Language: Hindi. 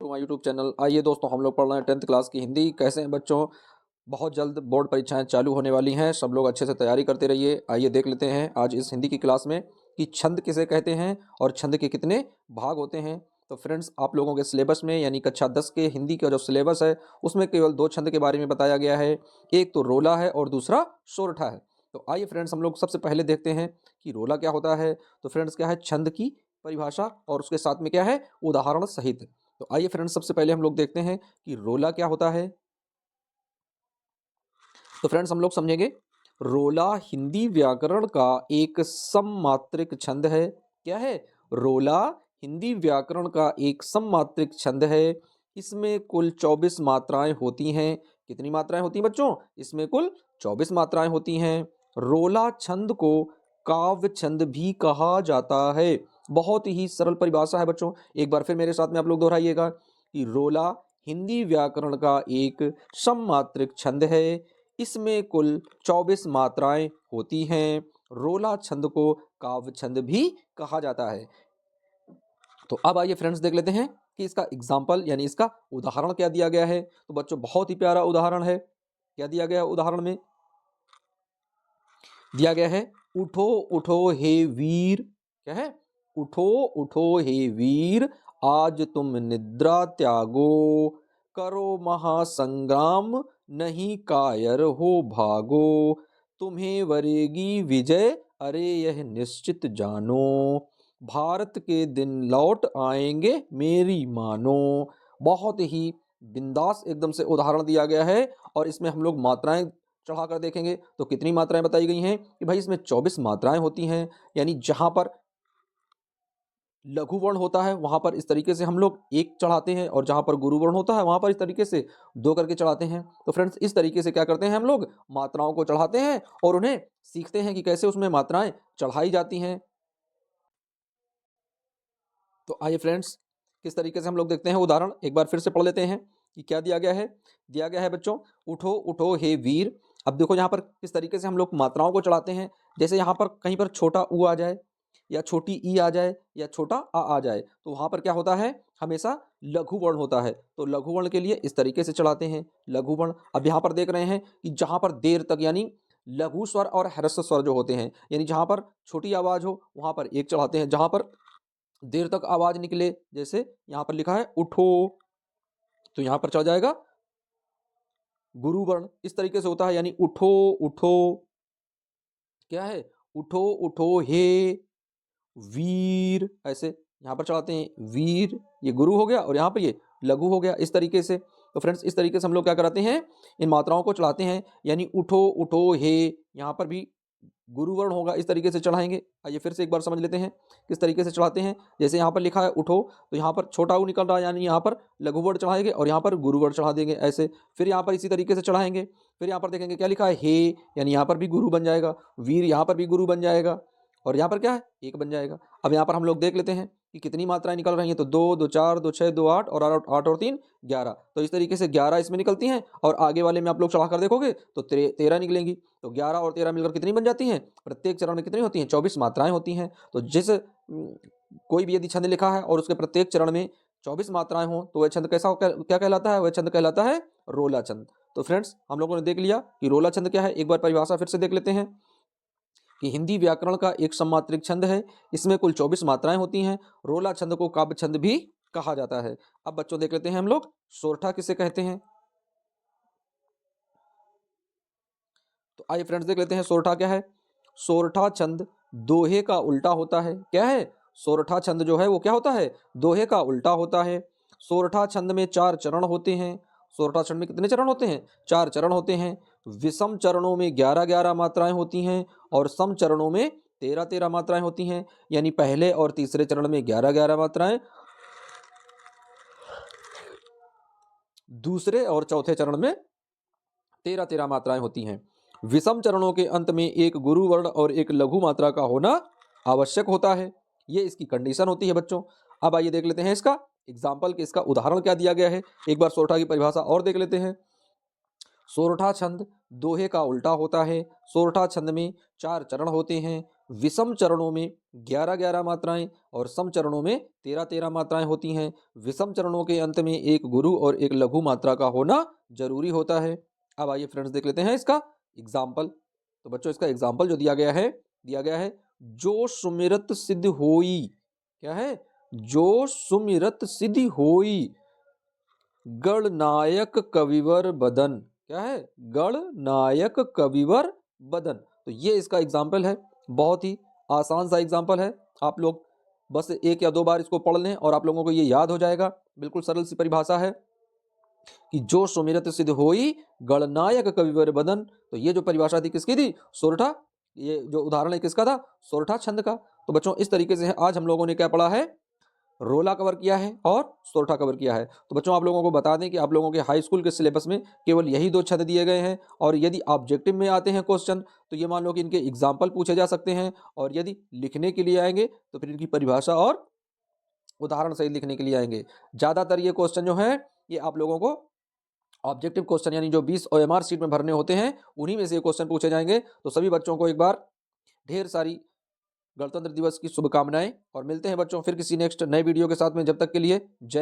To my YouTube channel. आइए दोस्तों, हम लोग पढ़ रहे हैं 10th क्लास की हिंदी। कैसे हैं बच्चों? बहुत जल्द बोर्ड परीक्षाएं चालू होने वाली हैं, सब लोग अच्छे से तैयारी करते रहिए। आइए देख लेते हैं आज इस हिंदी की क्लास में कि छंद किसे कहते हैं और छंद के कितने भाग होते हैं। तो फ्रेंड्स, आप लोगों के सिलेबस में यानी कक्षा 10 के हिंदी का जो सिलेबस है उसमें केवल दो छंद के बारे में बताया गया है। एक तो रोला है और दूसरा सोरठा है। तो आइए फ्रेंड्स, हम लोग सबसे पहले देखते हैं कि रोला क्या होता है। तो फ्रेंड्स, क्या है छंद की परिभाषा और उसके साथ में क्या है उदाहरण सहित। तो आइए फ्रेंड्स, सबसे पहले हम लोग देखते हैं कि रोला क्या होता है। तो फ्रेंड्स, हम लोग समझेंगे रोला हिंदी व्याकरण का एक सममात्रिक छंद है। क्या है? रोला हिंदी व्याकरण का एक सममात्रिक छंद है। इसमें कुल 24 मात्राएं होती हैं। कितनी मात्राएं होती हैं बच्चों? इसमें कुल 24 मात्राएं होती हैं। रोला छंद को काव्य छंद भी कहा जाता है। बहुत ही सरल परिभाषा है बच्चों, एक बार फिर मेरे साथ में आप लोग दोहराइएगा कि रोला हिंदी व्याकरण का एक सममात्रिक छंद है। इसमें कुल 24 मात्राएं होती हैं। रोला छंद को काव्य छंद भी कहा जाता है। तो अब आइए फ्रेंड्स, देख लेते हैं कि इसका एग्जाम्पल यानी इसका उदाहरण क्या दिया गया है। तो बच्चों, बहुत ही प्यारा उदाहरण है। क्या दिया गया है उदाहरण में? दिया गया है उठो उठो हे वीर। क्या है? उठो उठो हे वीर, आज तुम निद्रा त्यागो, करो महासंग्राम, नहीं कायर हो भागो, तुम्हें वरेगी विजय, अरे यह निश्चित जानो, भारत के दिन लौट आएंगे मेरी मानो। बहुत ही बिंदास एकदम से उदाहरण दिया गया है और इसमें हम लोग मात्राएं चढ़ाकर देखेंगे तो कितनी मात्राएं बताई गई हैं कि भाई इसमें 24 मात्राएं होती हैं। यानी जहां पर लघु वर्ण होता है वहां पर इस तरीके से हम लोग एक चढ़ाते हैं और जहां पर गुरु वर्ण होता है वहां पर इस तरीके से दो करके चढ़ाते हैं। तो फ्रेंड्स, इस तरीके से क्या करते हैं हम लोग मात्राओं को चढ़ाते हैं और उन्हें सीखते हैं कि कैसे उसमें मात्राएं चढ़ाई जाती हैं। तो आइए फ्रेंड्स, किस तरीके से हम लोग देखते हैं उदाहरण एक बार फिर से पढ़ लेते हैं कि क्या दिया गया है। दिया गया है बच्चों उठो उठो हे वीर। अब देखो यहाँ पर किस तरीके से हम लोग मात्राओं को चढ़ाते हैं। जैसे यहाँ पर कहीं पर छोटा ऊ आ जाए या छोटी ई आ जाए या छोटा आ जाए तो वहां पर क्या होता है, हमेशा लघु वर्ण होता है। तो लघु वर्ण के लिए इस तरीके से चढ़ाते हैं लघु वर्ण। अब यहाँ पर देख रहे हैं कि जहां पर देर तक यानी लघु स्वर और ह्रस्व स्वर जो होते हैं, यानी जहां पर छोटी आवाज हो वहां पर एक चढ़ाते हैं, जहां पर देर तक आवाज निकले, जैसे यहां पर लिखा है उठो, तो यहां पर चढ़ जाएगा गुरु वर्ण। इस तरीके से होता है, यानी उठो उठो, क्या है, उठो उठो हे वीर, ऐसे यहां पर चढ़ाते हैं वीर, ये गुरु हो गया और यहां पर ये लघु हो गया इस तरीके से। तो फ्रेंड्स, इस तरीके से हम लोग क्या कराते हैं, इन मात्राओं को चढ़ाते हैं। यानी उठो उठो हे, यहां पर भी गुरुवर्ण होगा, इस तरीके से चढ़ाएंगे। आइए फिर से एक बार समझ लेते हैं किस तरीके से चढ़ाते हैं। जैसे यहाँ पर लिखा है उठो, तो यहाँ पर छोटा ऊ निकल रहा है, यानी यहाँ पर लघु वर्ण चढ़ाएंगे और यहाँ पर गुरुवर्ण चढ़ा देंगे ऐसे। फिर यहाँ पर इसी तरीके से चढ़ाएंगे। फिर यहाँ पर देखेंगे क्या लिखा है हे, यानी यहाँ पर भी गुरु बन जाएगा, वीर यहाँ पर भी गुरु बन जाएगा और यहाँ पर क्या है एक बन जाएगा। अब यहाँ पर हम लोग देख लेते हैं कि कितनी मात्राएं निकल रही हैं। तो दो दो चार, दो छः, दो आठ और आठ और तीन 11। तो इस तरीके से 11 इसमें निकलती हैं और आगे वाले में आप लोग चढ़ाकर देखोगे तो 13 निकलेंगी। तो 11 और 13 मिलकर कितनी बन जाती हैं? प्रत्येक चरण में कितनी होती हैं? 24 मात्राएं होती हैं। तो जिस कोई भी यदि छंद लिखा है और उसके प्रत्येक चरण में 24 मात्राएं हो तो वह छंद कैसा क्या कहलाता है? वह छंद कहलाता है रोला छंद। तो फ्रेंड्स, हम लोगों ने देख लिया कि रोला छंद क्या है। एक बार परिभाषा फिर से देख लेते हैं कि हिंदी व्याकरण का एक सममात्रिक छंद है। इसमें कुल 24 मात्राएं होती हैं। रोला छंद को काव्य छंद भी कहा जाता है। अब बच्चों देख लेते हैं हम लोग सोरठा किसे कहते हैं। तो आइए फ्रेंड्स, देख लेते हैं सोरठा क्या है। सोरठा छंद दोहे का उल्टा होता है। क्या है? सोरठा छंद जो है वो क्या होता है? दोहे का उल्टा होता है। सोरठा छंद में 4 चरण होते हैं। सोरठा छंद में कितने चरण होते हैं? 4 चरण होते हैं। विषम चरणों में 11-11 मात्राएं होती हैं और सम चरणों में 13-13 मात्राएं होती हैं। यानी पहले और तीसरे चरण में 11-11 मात्राएं, दूसरे और चौथे चरण में 13-13 मात्राएं होती हैं। विषम चरणों के अंत में एक गुरु वर्ण और एक लघु मात्रा का होना आवश्यक होता है। ये इसकी कंडीशन होती है बच्चों। अब आइए देख लेते हैं इसका एग्जाम्पल कि इसका उदाहरण क्या दिया गया है। एक बार सोरठा की परिभाषा और देख लेते हैं। सोरठा छंद दोहे का उल्टा होता है। सोरठा छंद में 4 चरण होते हैं। विषम चरणों में 11-11 मात्राएं और सम चरणों में 13-13 मात्राएं होती हैं। विषम चरणों के अंत में एक गुरु और एक लघु मात्रा का होना जरूरी होता है। अब आइए फ्रेंड्स देख लेते हैं इसका एग्जाम्पल। तो बच्चों इसका एग्जाम्पल जो दिया गया है जो सुमिरत सिद्ध होई। क्या है? जो सुमिरत सिद्धि होई गणनायक कविवर बदन। क्या है? गणनायक कविवर बदन। तो ये इसका एग्जाम्पल है। बहुत ही आसान सा एग्जाम्पल है। आप लोग बस 1 या 2 बार इसको पढ़ लें और आप लोगों को ये याद हो जाएगा। बिल्कुल सरल सी परिभाषा है कि जो सुमिरत सिद्ध होई गणनायक कविवर बदन। तो ये जो परिभाषा थी किसकी थी? सोरठा। ये जो उदाहरण है किसका था? सोरठा छंद का। तो बच्चों इस तरीके से आज हम लोगों ने क्या पढ़ा है? रोला कवर किया है और सोरठा कवर किया है। तो बच्चों आप लोगों को बता दें कि आप लोगों के हाई स्कूल के सिलेबस में केवल यही 2 छंद दिए गए हैं और यदि ऑब्जेक्टिव में आते हैं क्वेश्चन तो ये मान लो कि इनके एग्जाम्पल पूछे जा सकते हैं और यदि लिखने के लिए आएंगे तो फिर इनकी परिभाषा और उदाहरण सहित लिखने के लिए आएंगे। ज़्यादातर ये क्वेश्चन जो है ये आप लोगों को ऑब्जेक्टिव क्वेश्चन यानी जो 20 OMR शीट में भरने होते हैं उन्हीं में से ये क्वेश्चन पूछे जाएंगे। तो सभी बच्चों को एक बार ढेर सारी गणतंत्र दिवस की शुभकामनाएं और मिलते हैं बच्चों फिर किसी नेक्स्ट नए वीडियो के साथ में। जब तक के लिए जय